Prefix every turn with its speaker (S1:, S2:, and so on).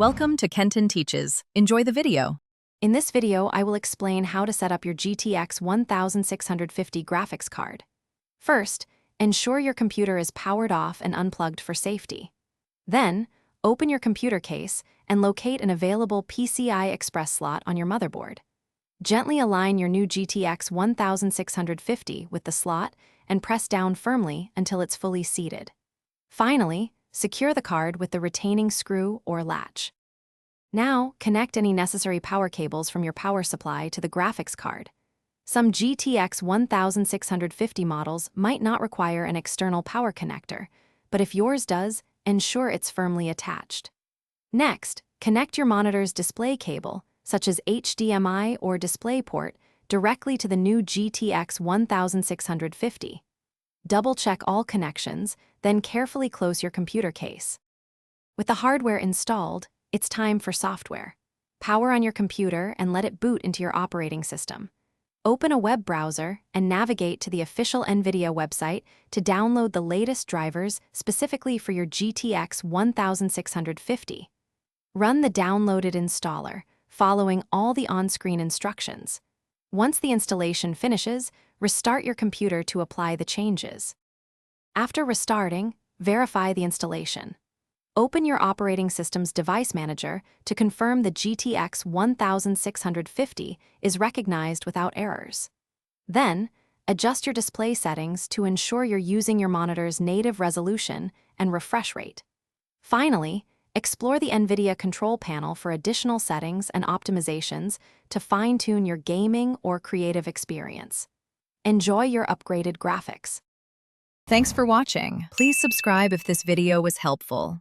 S1: Welcome to Kenton Teaches. Enjoy the video.
S2: In this video, I will explain how to set up your GTX 1650 graphics card. First, ensure your computer is powered off and unplugged for safety. Then, open your computer case and locate an available PCI Express slot on your motherboard. Gently align your new GTX 1650 with the slot and press down firmly until it's fully seated. Finally, secure the card with the retaining screw or latch. Now, connect any necessary power cables from your power supply to the graphics card. Some GTX 1650 models might not require an external power connector, but if yours does, ensure it's firmly attached. Next, connect your monitor's display cable, such as HDMI or DisplayPort, directly to the new GTX 1650. Double-check all connections, then carefully close your computer case. With the hardware installed, it's time for software. Power on your computer and let it boot into your operating system. Open a web browser and navigate to the official NVIDIA website to download the latest drivers specifically for your GTX 1650. Run the downloaded installer, following all the on-screen instructions. Once the installation finishes, restart your computer to apply the changes. After restarting, verify the installation. Open your operating system's device manager to confirm the GTX 1650 is recognized without errors. Then, adjust your display settings to ensure you're using your monitor's native resolution and refresh rate. Finally, explore the NVIDIA control panel for additional settings and optimizations to fine-tune your gaming or creative experience. Enjoy your upgraded graphics.
S1: Thanks for watching. Please subscribe if this video was helpful.